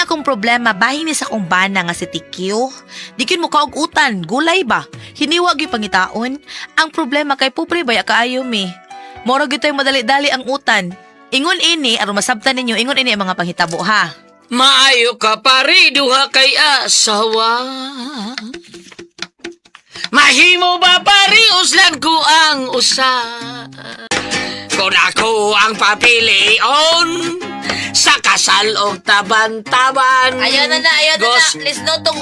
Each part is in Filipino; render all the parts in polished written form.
Unya akong problema, bahin ni sa akong bana nga si Tikyo. Dikin mo kaugutan, gulay ba? Hiniwag yung pangitaon. Ang problema kay pobre baya kaayo mi. Mora gyud tay madali-dali ang utan. Ingon ini, aron masabtan ninyo, ingon ini ang mga panghitabo ha. Maayo ka pare, duha kay asawa. Mahimo ba pare, uslan ko ang usa. Kung ako ang papilion, sa kasal o taban-taban. Ayaw na. Gos- Lisno tong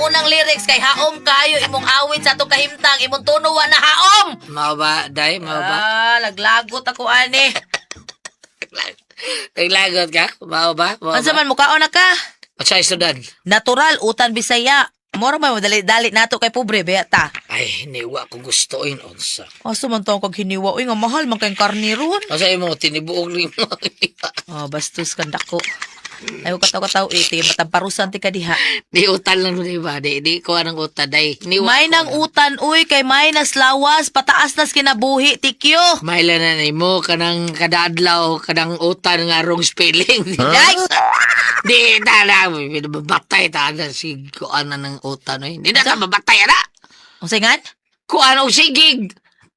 unang lyrics kay haom kayo imong awit sa itong kahimtang, imong tunuwa na haom. Mao ba, day? Mao ba? Laglagot ako ani. Naglagot ka? Mao ba? Mao Unsa ba? man mukaon na ka? Sa istudan. Natural utan Bisaya. Mora man madali-dali nato kay pobre beta. Ay, hiniwa ko gustoin onsa. Aso man tawag kag hiniwa uy nga mahal man kay karni ron. Asa imo tinibuog ni mo. Bastos kan dako. Ayo kataw-kataw iti matamparusan ti kadiha. Di utan lang di ba? Di ko anang utan day. Hiniwa May ko nang na. utan uy kay may nas lawas pataas nas kinabuhi Tikyo. Maila na mo kanang kadadlaw kanang utan nga wrong spelling. Day! Di tala batay ta na si kuan na ng utan oy. Di na ta mabatay ana. Unsay ngan? Kuan og sigig.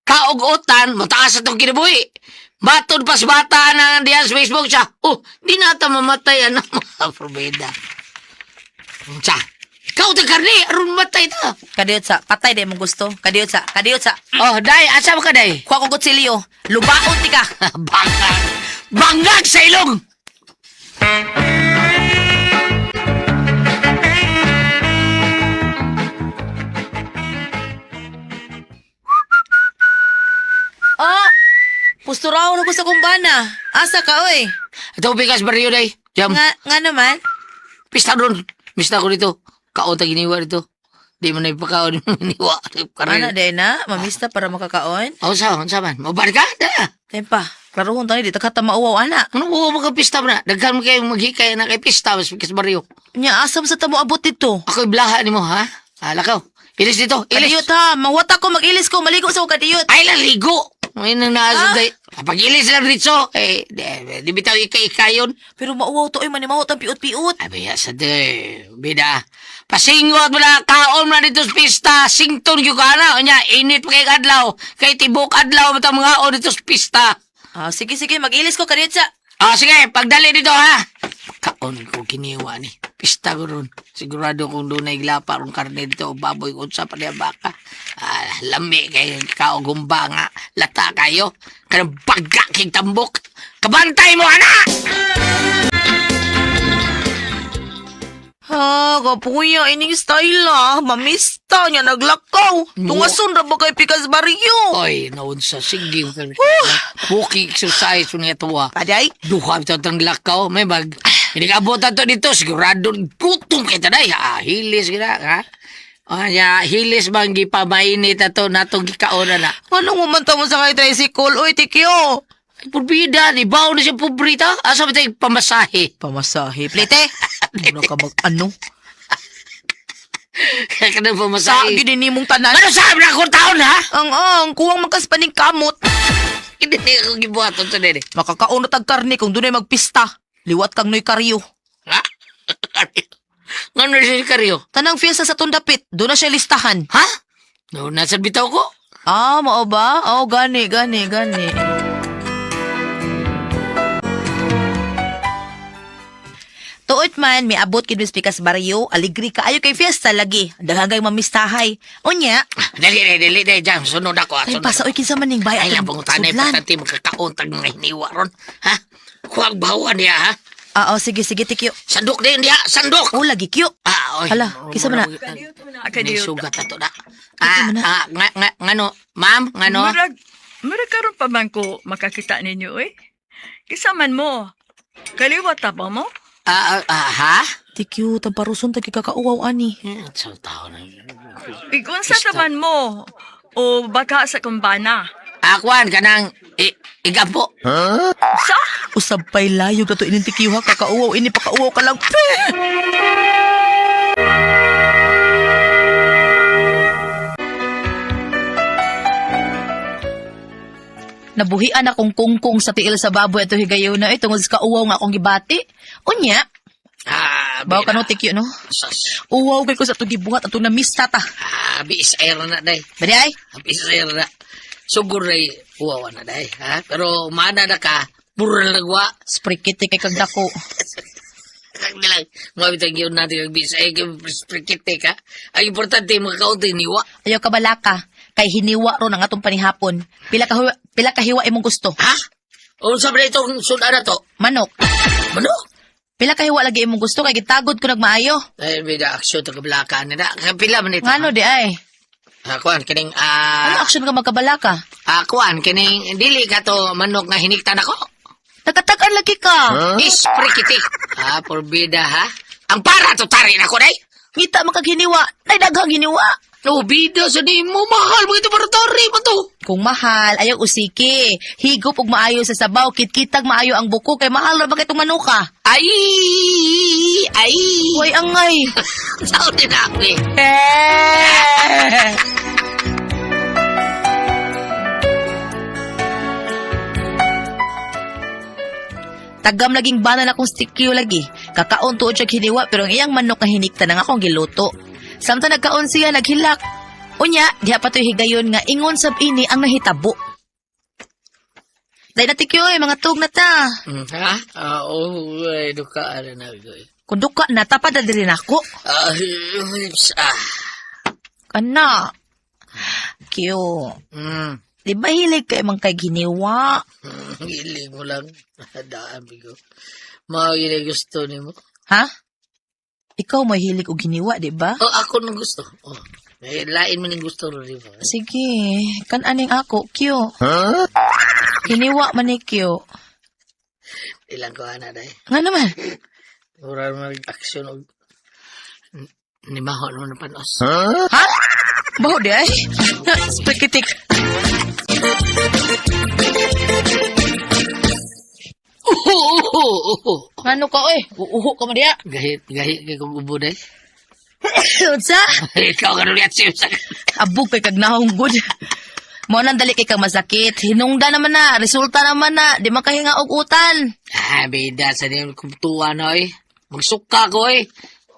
Kaog utan mataas atong kinabuhi. Matod pas bata na diyan sa Facebook siya. Oh, di na ta mamatay ana mga probeda. Unsa? Kau ta karni aron matay ta. Kadiyot sa patay day mo gusto. Kadiyot sa. Oh, day, asa ka day? Kuha ko kutsilyo. Lubaon ti ka. Bangag! Bangag sa ilong! Oh! Pusturaw na ko sa kumbana. Asa ka oy? Ito bigas baryo day. Jam. Nga naman? Pista doon. Mista ko dito. Kaon ta giniwa dito. Di mo na ipakaon yung giniwa. Ana day na, mamista para makakaon. O saan man? Mabarkada. Tempa, klaro hon tani di ta mauwaw ana. Ano ko mga pista mo na? Daghan mo kayong maghikay na kay pista. Mas bigas baryo. Nya asam sa tamo abot dito. Ako'y blaha ni mo, ha? Lakaw. Ilis dito. Kadiyot Ilis. ha, mawata ko mag-ilis ko, maligo sa akong kadiyot. Ay, laligo. May nang naasod day. Kapag ilis lang dito. Di bitaw ika-ikayon. Pero mauwaw to ay manimawot ang piot-piot. Abi sa de, bida. Pasingot mo na kaon mo na dito sa pista. Sington yung ka na. Onya, init pa kay adlaw. Kay tibok adlaw mo mga o dito sa pista. Sige, mag-ilis ko kadiyot sa. Sige, pagdali dito ha. Kaon ko kiniwa ni. Pista ko ron. Sigurado kung doon na iglapa kung karne dito o baboy kung sa pala baka. Lami kayo, kaogumba nga. Lata kayo. Kanang pagkaking tambok. Kabantay mo, anak! Kapuya, ining style mamista niya naglakaw. Tungason ra ba kay Pikas Barrio? Oy, naunsa. Sige. Walking exercise mo nga ito Paday? Duha ito ang lakaw. May bag. Hindi ka abutan to dito. Sigurado putong kita na. Hilis kita. Ha? Hilis bang gipamainit na to natong gikaona na. Anong umanta mo sa kay tricycle? Uy, Tikyo. Ay, purbida. Ibaw na siya pubrita. Asa ba tayo pamasahe? Pamasahe. Plite? Ano ka ano? Kaya ka na Sa pamasahe. gininimong tanan. Ano sabi na akong taon ha? Ang kuwang magkaspaning kamot. Hindi na ako gibuhaton to nene. Makakaunot ang karni kung dunay magpista. Liwat kang noy karyo. Ha? Nga na siya karyo? Tanang fiesta sa Tundapit, doon na siya listahan. Ha? No, nasa bitaw ko. Mao ba? Gani. Tuot man, may abot kid Pikas Barrio, aligri ka ayo kay fiesta lagi. Daghangay mamistahay. Unya, Dali, dyan. Sunod ako. ay pasaoy kinsa maning bay Ay, atong labang tanay sudlan. patati magkakauntag nga hiniwa ron. Ha? Huwag bawa niya, ha? Sige, Tikyo. Sandok din niya, sandok! Lagi kyo. Oy. Hala, kisa man na? May sugat na to na. man na? Ngano, ma'am, ngano? Murag karon pa man ko makakita ninyo eh. Kisaman mo. Kaliwat ta ba mo? Ha? Tikyo, tamparuson tagi kakauwaw ani. Sa tao na. Igunsa taman mo. O baka sa kumbana. Akwan, kanang, igampo. Sa? Usab pay layog na to ining Tikyo ha, kakauwaw ini pakauwaw ka lang. Nabuhian akong kungkong sa tiil sa baboy ato higayon na tungod sa kauwaw nga akong gibati. Unya, Bawa ka no, Tikyo, no? Sas. Uwaw kay ko sa itong gibuhat at itong na-miss tata. Bis air na, day. Badi ay? Bis air na. Sugur na uwawa na, day. Ha? Pero mana na ka, puro na nagwa. Sprikit kay kag dako. Kag nilang, mga bitang yun natin ang bis air, sprikite ka. Ang importante, mga kaunti niwa. Ayaw ka balaka. Kay hiniwa ro ng atong panihapon. Pila ka hiwa imong gusto. Ha? O sabi na itong suda na to? Manok. Manok? Pila ka hiwa lagi imong gusto kay gitagod ko nagmaayo. Ay, may da aksyon to kablakaan nila. Kapila man ito. Ngano di ay? Kuan, kining, Ano action ka magkabalaka? kuan, kining, dili ka to manok nga hiniktan ako. Nagkatakan lagi ka. Isprikiti. Porbida, ha? Ang para to tarin ako, day. Ngita makaghiniwa. Nay daghang hiniwa. No, bida sa di mo, mahal mo ito para tari mo to. Kung mahal, ayaw usiki. Higop og maayo sa sabaw, kitkitag maayo ang buko kay mahal ra ba kay itong manuka. Ay! Hoy angay. Sao din ako eh. Tagam laging bana na kong stikyo lagi. Kakaon tuod siya hiniwa pero ang iyang manok na hinikta na nga akong giluto. Samtang nagkaon siya naghilak. Unya, diha pa to'y higayon nga ingon sab ini ang nahitabo. Dahil na tikyo mga tug na ta. Ha? Ay, dukaan na ako eh. Kung duka na, tapad na din ako. Kana. Kyo. Di ba hilig ka imang kay giniwa? Hilig mo lang. Daan, bigo. Mga hilig gusto ni mo. Ha? Ikaw may hilig o giniwa, di ba? Ako nang gusto. Lain mo nang gusto rin, di ba? Sige, kan-aning ako, Kyo. Hiniwa man ni Kyo. Ilang ko, ana, day. Nga naman. Mura mag-aksyon o ni Maho naman na panos. Ha? Baho di ay? Spikitik. Ano ka, oy? Uuho ka mo diya. Gahit kay kong ubo, day. Unsa? Ikaw ka rin at siya. Abog kay kag nahunggod. Mo nang dali kay kag masakit. Hinungda naman na, resulta naman na, di makahinga og utan. Bida sa niyo kong tuwa na, oy. Magsuka ko, oy.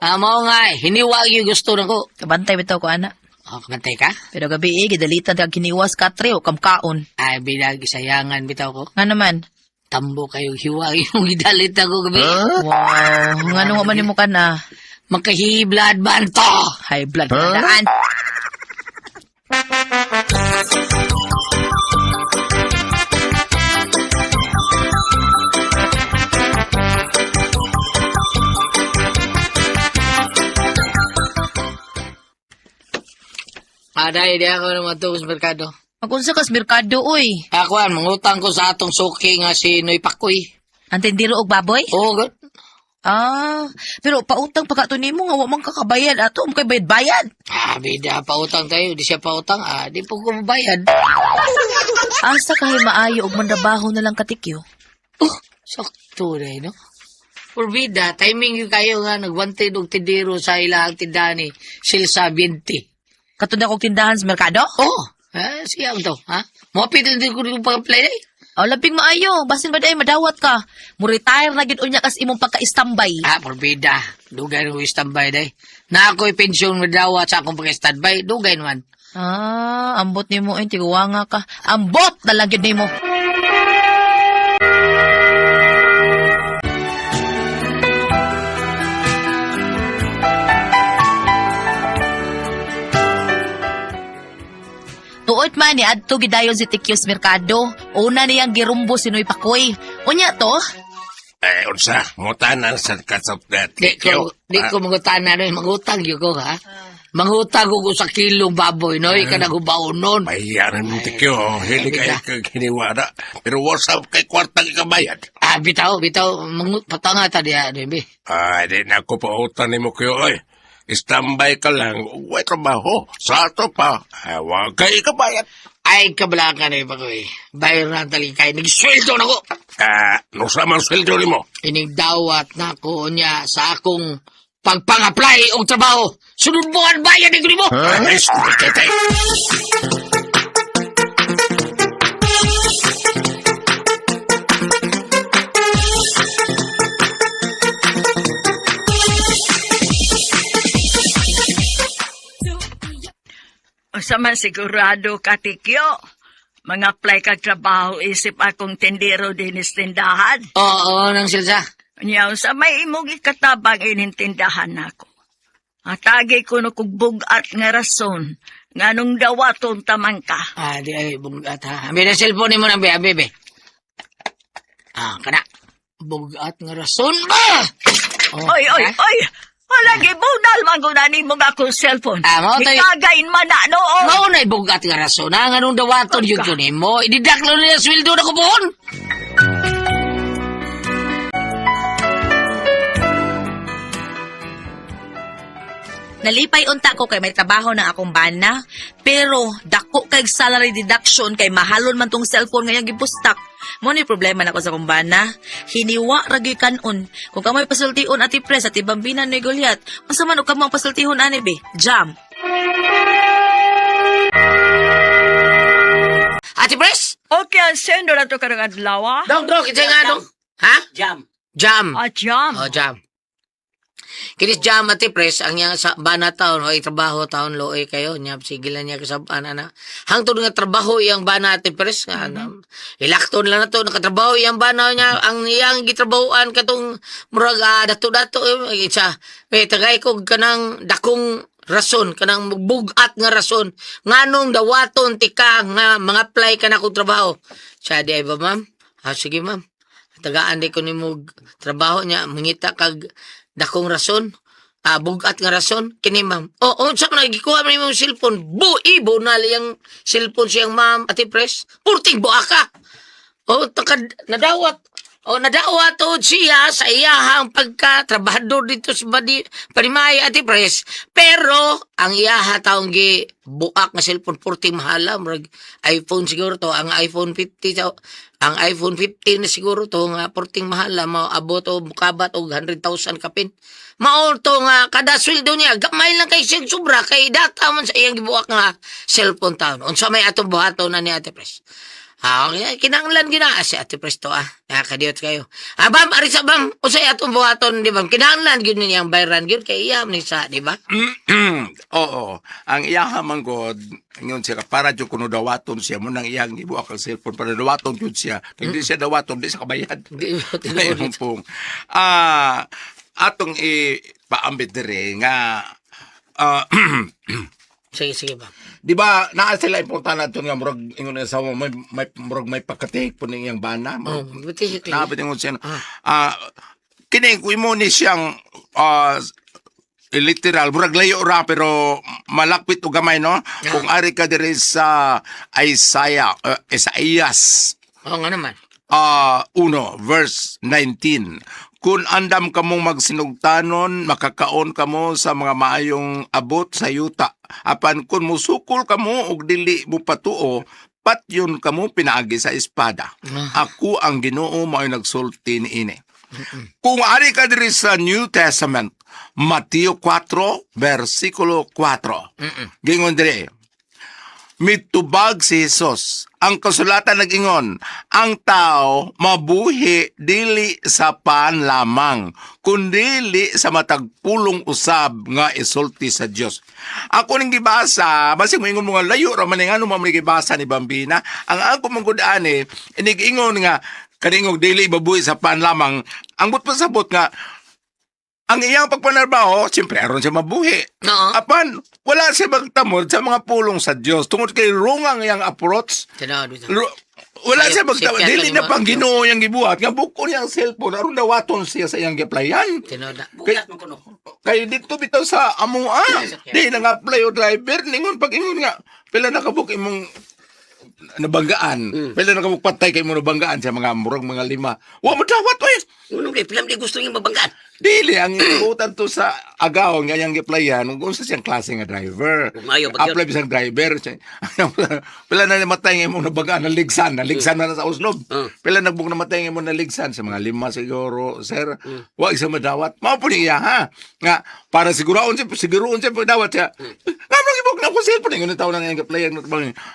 Mao nga, hiniwag yung gusto na ko. Kabantay bitaw ko, ana. Kamantay ka? Pero gabi gidalitan kag kiniwas katre o kamkaon. Bida, gisayangan bitaw ko. Nga naman. Tambo kayo hiwag yung idalit ako gabi. Wow, nga nung man mo ka na. Magkahiblad man to. High blood ka daan. Day, di ako naman ito sa merkado. Magunsa kas merkado, oy. Ako mangutang ko sa atong suki nga si Noy Pakoy. Antindiro og baboy? Oo, God. Pero pautang pa ka to nimo nga wa man kakabayad ato, kay bayad-bayad. Bida, pautang tayo. Di siya pautang. Di po ko mabayad. Asa kahay maayo og mandabaho na lang katikyo? Sakto rin, no? Por bida, timing yung kayo nga nagwantid og tindiro sa ilang tindani. Silsa 20. Katod akong tindahan sa merkado? Siyam to, ha? Mapit din ko rin pag-apply eh. Labing maayo, basin ba day madawat ka? Mo-retire na gid unya kas imong pagka-standby. Porbida, dugay nung standby day. Na ako'y pensyon madawat sa akong pagka-standby, dugay naman. Ambot nimo ay tiguwanga ka. Ambot na lang gid nimo. Tuot man ni adto gidayon si Tikyos Merkado. Una niyang girumbo si Noy Pakoy. Unya to? Unsa, ngutanan sa kasap na Di ko mangutan na rin, mangutang yun ko, ha? Mangutang ko sa kilong baboy, no? Ika nagubaon nun. Mahiyanan mo tikyo, hindi kayo kaginiwara. Pero wasap kay kwartang ikabayad. Bitaw, patanga ta diya, Debi. Di na ako pa utan ni mo kayo, oy. Istambay ka lang, huwag trabaho. Sa ato pa, huwag kayo ikabayad. Ay, kabalakan na iba ko eh. Bayaran talikay, nagsweldo na ko. No sa man sweldo ni mo? Inigdawat na ko niya sa akong pagpang-apply o trabaho. Sunod mo ang bayan ni mo. Ay, stupid. Unsa man sigurado ka, Tikyo? Mga apply kag trabaho isip akong tindero din tindahan. Oo, nang Silsa. Nya unsa may imong ikatabang inintindahan nako. Atagi ko no kog bugat nga rason nganong dawaton tamang ka. Di ay bugat ha. Ambil na cellphone ni mo nang bebe. Kana. Bugat nga rason ba? Oy! Halagi bunal man ko na nimo nga akong cellphone. Mao tayo. Ikagain man na noon. Mao na bugat nga rason. Nganong dawaton yun ko ni mo. Ididaklo niya sweldo na ko buhon. Nalipay unta ko kay may trabaho na akong bana, pero dako kay salary deduction kay mahalon man tong cellphone ngayang gipustak. Mo ni problema nako sa akong bana. Hiniwa ra gyud kanon. Kung kamay pasultion ati pres at ibambinan ni Goliath, unsa man og kamang pasultihon ani be? Jam. Ate Pres? Okay, ang sendo na to karang adlaw. Dong, kitsa nga dong. Ha? Jam. Jam. Jam. Kinis jam ati Pres, ang niya sa bana taon, o trabaho taon loe kayo, niya sigilan niya kasabana na. Hangtod nga trabaho iyang bana ati Pres, nga ilakton lang na to, nakatrabaho iyang bana niya, ang iyang gitrabahoan katong murag dato-dato, isa, tagay ko kanang dakong rason, kanang bugat nga rason, nganong dawaton tika nga mga apply ka na kong trabaho. Siya di ay ba ma'am? Sige ma'am. Tagaan di ko ni mo trabaho niya, mangita kag dakong rason, bugat nga rason, kini ma'am. Sa man nagikuha man yung cellphone, ibo na liyang cellphone siyang ma'am, Ate Pres, purting buha ka. Nadawat. Nadawat o siya sa iyahang pagka-trabahador dito sa Panimay, Ate Pres. Pero, ang iyaha taong buak nga cellphone, purting mahala, iPhone siguro to, ang iPhone 50, ang iPhone 15 na siguro to, nga purting mahala, maabot o bukabat o 100,000 kapin. Mao to nga, kada sweldo niya, gamay lang kay siyang sobra, kay data man sa iyang gibuak nga cellphone taon. Unsa may atong buhaton na ni Ate Pres. Kinanglan gina si Ate Presto nakakadiyot kayo. Bam, arisa bam, usay atong buhaton, di ba? Kinanglan gyud niyang bayran gyud kay iya ni sa, di ba? Oo. Ang iyaha man god, ngayon siya, para dyan kuno dawaton siya, mo nang iyang ibuak ang cellphone, para dawaton yun siya. Hindi siya dawaton, di siya kabayad. Ngayon pong, atong ipaambit dire nga, Sige ba? di ba, naa sila importante natin nga, murag, ingon na sa may pagkatik po niyang bana. Buti siya. Nakapit ingon siya. Kini, kung mo ni siyang, literal, murag layo ra, pero malakpit o gamay, no? Kung ari ka dire sa Isaias, Oo nga naman. 1, verse 19. Kung andam kamong magsinugtanon, makakaon kamo sa mga maayong abot sa yuta. Apan kung musukol kamo og dili mo patuo, patyon kamo pinaagi sa espada. Ako ang Ginoo mao'y nagsulti niini. Kung ari ka diri sa New Testament, Mateo 4, versikulo 4. Gingon diri, mitubag si Jesus. Ang kasulatan nag-ingon, ang tao mabuhi dili sa pan lamang, kundili sa matagpulong usab nga isulti sa Dios. Ako ning gibasa, basig mo ingon mga layo ra man nga mo gibasa ni Bambina. Ang ako manggudani, inig-ingon nga kaningog dili mabuhi sa pan lamang. Ang butpasabot nga ang iyang pagpanarbaho, siyempre, aron siya mabuhi. Oo. Apan, wala siya magtamod sa mga pulong sa Diyos. Tungod kay rungang iyang approach, wala siya magtamod. Dili na pang Ginoo yung gibuhat. Nga buko niyang cellphone, aron dawaton siya sa iyang giaplayan. Bugat mo kuno. Kay dito bitaw sa amua. Di nang-apply o driver. Ningon, pag ingon nga, pila nakabuk imong nabanggaan. Pila nakabuk patay kay mo nabanggaan sa mga murag mga 5. Wa mo dawat, oy! Unong pilam di gusto yung mabanggaan. Dili, ang ibutan to sa agaw nga yang giplayan, kung sa siyang klase nga driver. Umayo, bagyo. Apply bisang driver. Pila na namatay nga mo nabagaan, naligsan na sa uslob. Pila nagbuk namatay nga mo naligsan sa mga 5 siguro, sir. Wa isa madawat. Mao po niya, ha? Nga, para siguroon siya pagdawat siya. Nga mo gibuk na ko sir, po nga tao na nga giplayan.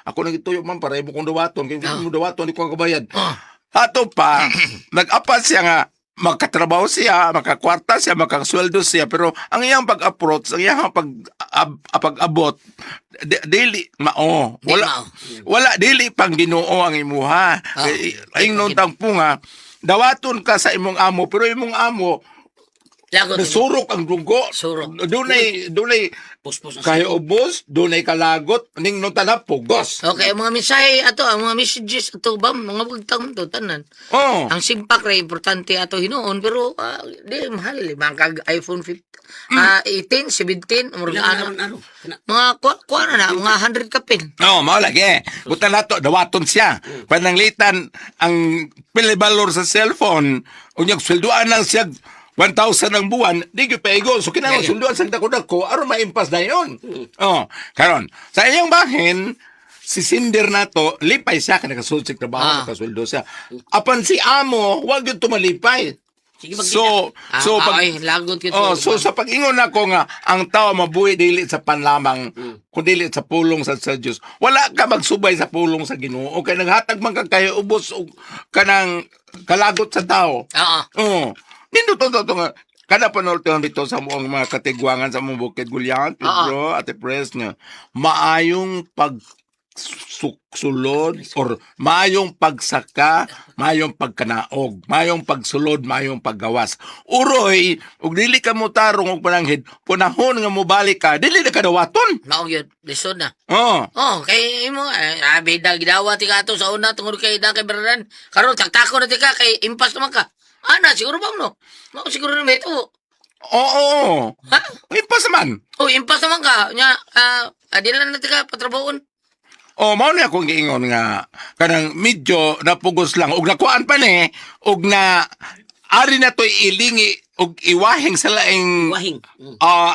Ako nang ituyo man, para ibo kong dawaton. Kaya mo dawaton, di ko kabayad. Ato pa, nag-apat siya nga, makatrabaho siya, makakwarta siya, makakasweldo siya, pero ang iyang pag-approach, ang iyang pag-abot, dili mao. Di Wala, mao. wala, dili pang Ginoo ang imuha. Ayong nung tangpo nga, dawaton ka sa imong amo, pero imong amo, Lagot. nasurok ang dugo. Surok. Dunay Puspos na kay ubos, dunay kalagot, ning nung tanap pugos. Okay, ang mga mensahe ato, ang mga messages ato ba, mga bugtang to, tanan. Oh. Ang simpak ray importante ato hinuon, pero di mahal. Mga kag iPhone 18, 17, mga kuha na, mga 100 kapin. No, mao lagi. Buta nato dawaton siya. Pananglitan ang pilibalor sa cellphone, unyag sweldoan lang siya 1,000 ang buwan, di gyud paigo. So kinahanglan sweldoan sa dako-dako aron maimpas na yon. Oh, karon sa iyang bahin si Cinder nato lipay siya kana kasulsik trabaho kasweldo siya. Apan si amo wag gyud tumalipay. So pag lagot kito. sa pag-ingon nako nga ang tao mabuhi dili sa panlamang kun dili sa pulong sa Diyos. Wala ka magsubay sa pulong sa Ginoo kay naghatag man ka kayo ubos og kanang kalagot sa tao. Oo. Oh. Nindo to nga kada panultihan dito sa mga katigwangan sa mga bukid Gulyan, Pedro, Ate Pres nga maayong sulod or mayong pagsaka, mayong pagkanaog, mayong pagsulod, mayong paggawas. Uroy, ug dili ka mo tarong og pananghid, punahon nga mo balik ka, dili na kadawaton. Mao gyud, lisod na. Oh. Oh, kay imo bida gidawa ti ka ato sa una tungod kay da kay Beradan. Karon taktako na ti ka kay impas naman ka. Ana siguro ba no? Mao siguro na meto. Oo. Ha? Impas man. Oh, impas naman ka. Nya adilan na ti ka patrabahon. O, mao na akong giingon nga, kanang medyo napugos lang, ug nakuan pa ni, ug na, ari na to'y ilingi, ug iwahing sa laing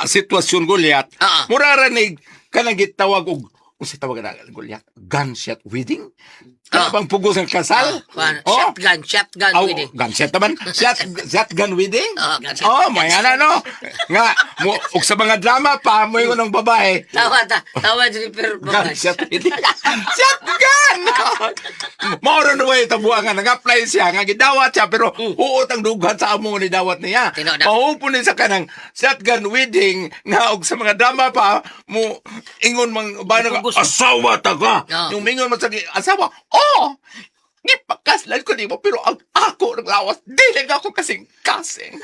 sitwasyon Goliath, muraranig, kanang gitawag, ug si tawag na Goliath, gunshot wedding? Ano bang pugos ng kasal? Shotgun wedding. Gunshot naman? Shotgun wedding? Gunshot. Oh, maya na, no? Nga, ug sa mga drama pa, mo yung ng babae, Tawa diri per babae. Shotgun! Mauro na way tabuangan. Nag-apply siya. Nga gidawat siya. Pero uot ang dughan sa among ni dawat niya. Mahupo ni sa kanang shotgun wedding. Nga og sa mga drama pa mo ingon mang ba nga asawa ta ka. Yung mingon mo sa asawa. Oh! Gipakaslan ko di mo. Pero ang ako naglawas. Dili ako kasing kasing.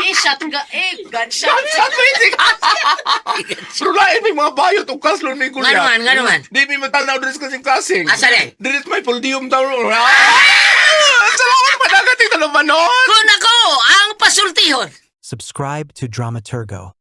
Gunshot. Gunshot wedding! Pero lain may mga bayot o kaslo ni Kuya. Nga naman. Di may matanaw din kasing-kasing. Asa rin? Dirit may puldium daw. Salamat pa nagating na naman nun. Kun ako ang pasultihon. Subscribe to Dramaturgo.